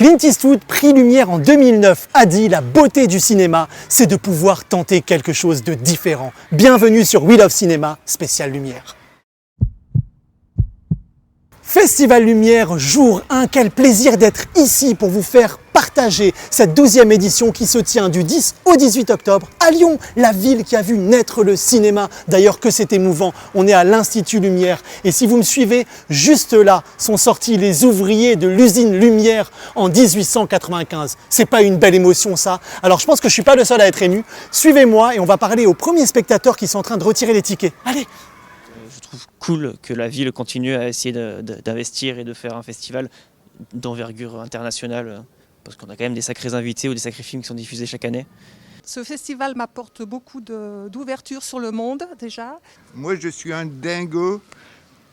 Clint Eastwood, prix Lumière en 2009, a dit « La beauté du cinéma, c'est de pouvoir tenter quelque chose de différent ». Bienvenue sur We Love Cinéma, spécial Lumière. Festival Lumière, jour 1, quel plaisir d'être ici pour vous faire partager cette 12e édition qui se tient du 10 au 18 octobre à Lyon, la ville qui a vu naître le cinéma. D'ailleurs que c'est émouvant, on est à l'Institut Lumière et si vous me suivez, juste là sont sortis les ouvriers de l'usine Lumière en 1895. C'est pas une belle émotion ça? Alors je pense que je suis pas le seul à être ému. Suivez-moi et on va parler aux premiers spectateurs qui sont en train de retirer les tickets. Allez! Je trouve cool que la ville continue à essayer d'investir et de faire un festival d'envergure internationale, parce qu'on a quand même des sacrés invités ou des sacrés films qui sont diffusés chaque année. Ce festival m'apporte beaucoup d'ouverture sur le monde déjà. Moi je suis un dingo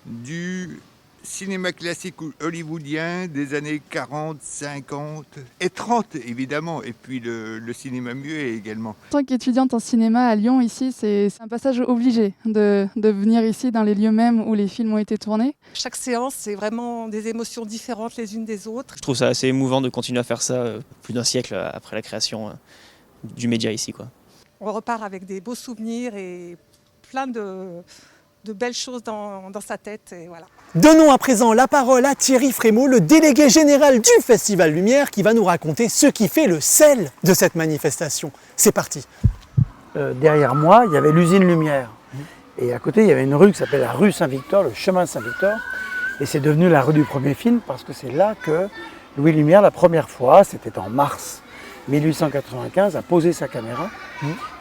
du cinéma classique hollywoodien des années 40, 50 et 30 évidemment, et puis le cinéma muet également. En tant qu'étudiante en cinéma à Lyon, ici, c'est un passage obligé de venir ici dans les lieux mêmes où les films ont été tournés. Chaque séance, c'est vraiment des émotions différentes les unes des autres. Je trouve ça assez émouvant de continuer à faire ça plus d'un siècle après la création du média ici, quoi. On repart avec des beaux souvenirs et plein de belles choses dans sa tête. Et voilà. Donnons à présent la parole à Thierry Frémaux, le délégué général du Festival Lumière, qui va nous raconter ce qui fait le sel de cette manifestation. C'est parti. Derrière moi, il y avait l'usine Lumière. Et à côté, il y avait une rue qui s'appelle la rue Saint-Victor, le chemin Saint-Victor. Et c'est devenu la rue du premier film parce que c'est là que Louis Lumière, la première fois, c'était en mars 1895, a posé sa caméra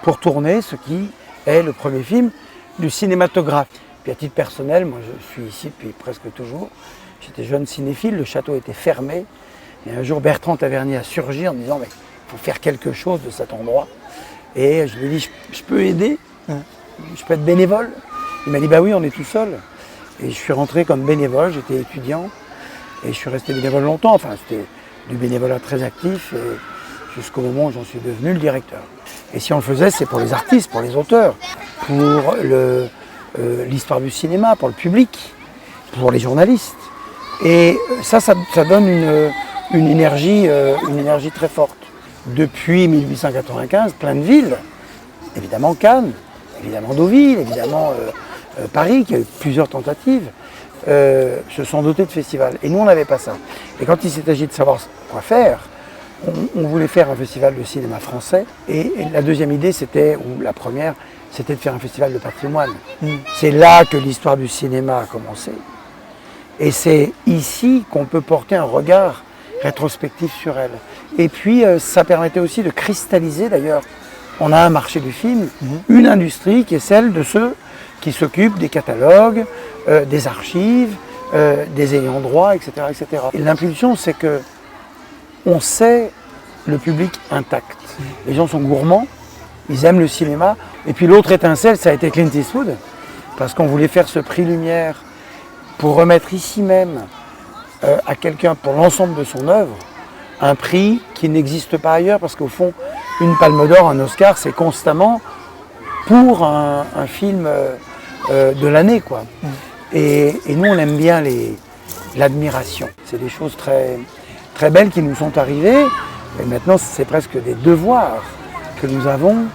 pour tourner ce qui est le premier film du cinématographe. Puis à titre personnel, moi je suis ici depuis presque toujours. J'étais jeune cinéphile, le château était fermé. Et un jour, Bertrand Tavernier a surgi en me disant « mais il faut faire quelque chose de cet endroit ». Et je lui ai dit « je peux aider, je peux être bénévole ». Il m'a dit « bah oui, on est tout seul ». Et je suis rentré comme bénévole, j'étais étudiant. Et je suis resté bénévole longtemps, enfin c'était du bénévolat très actif. Et jusqu'au moment où j'en suis devenu le directeur. Et si on le faisait, c'est pour les artistes, pour les auteurs, pour l'histoire du cinéma, pour le public, pour les journalistes. Et ça donne une énergie très forte. Depuis 1895, plein de villes, évidemment Cannes, évidemment Deauville, évidemment Paris, qui a eu plusieurs tentatives, se sont dotés de festivals. Et nous, on n'avait pas ça. Et quand il s'est agi de savoir quoi faire, on voulait faire un festival de cinéma français. Et la deuxième idée, ou la première, c'était de faire un festival de patrimoine. C'est là que l'histoire du cinéma a commencé. Et c'est ici qu'on peut porter un regard rétrospectif sur elle. Et puis, ça permettait aussi de cristalliser, d'ailleurs, on a un marché du film, une industrie qui est celle de ceux qui s'occupent des catalogues, des archives, des ayants droit, etc., etc. Et l'impulsion, c'est que on sait le public intact. Les gens sont gourmands, ils aiment le cinéma. Et puis l'autre étincelle, ça a été Clint Eastwood, parce qu'on voulait faire ce prix Lumière pour remettre ici même à quelqu'un, pour l'ensemble de son œuvre, un prix qui n'existe pas ailleurs, parce qu'au fond, une Palme d'Or, un Oscar, c'est constamment pour un film de l'année, quoi. Et nous, on aime bien l'admiration. C'est des choses très, très belles qui nous sont arrivées. Et maintenant, c'est presque des devoirs que nous avons,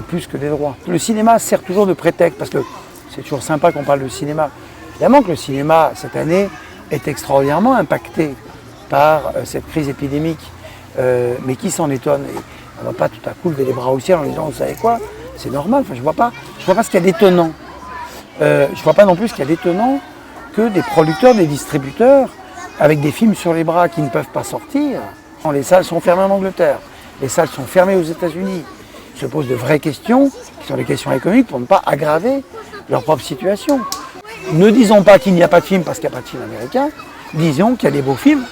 plus que des droits. Le cinéma sert toujours de prétexte, parce que c'est toujours sympa qu'on parle de cinéma. Évidemment que le cinéma, cette année, est extraordinairement impacté par cette crise épidémique. Mais qui s'en étonne? Et on ne va pas tout à coup lever les bras au ciel en disant, vous savez quoi, c'est normal. Enfin, je vois pas ce qu'il y a d'étonnant. Je ne vois pas non plus ce qu'il y a d'étonnant que des producteurs, des distributeurs, avec des films sur les bras qui ne peuvent pas sortir. Les salles sont fermées en Angleterre, les salles sont fermées aux États-Unis. Ils se posent de vraies questions, qui sont des questions économiques, pour ne pas aggraver leur propre situation. Ne disons pas qu'il n'y a pas de film parce qu'il n'y a pas de film américain, disons qu'il y a des beaux films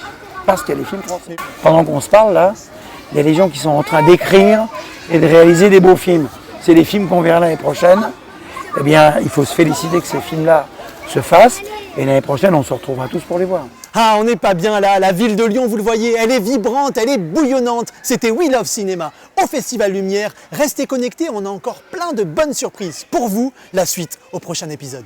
parce qu'il y a des films français. Pendant qu'on se parle là, il y a des gens qui sont en train d'écrire et de réaliser des beaux films. C'est des films qu'on verra l'année prochaine. Eh bien, il faut se féliciter que ces films-là se fassent. Et l'année prochaine, on se retrouvera tous pour les voir. Ah, on n'est pas bien là, la ville de Lyon, vous le voyez, elle est vibrante, elle est bouillonnante. C'était We Love Cinéma au Festival Lumière. Restez connectés, on a encore plein de bonnes surprises pour vous. La suite au prochain épisode.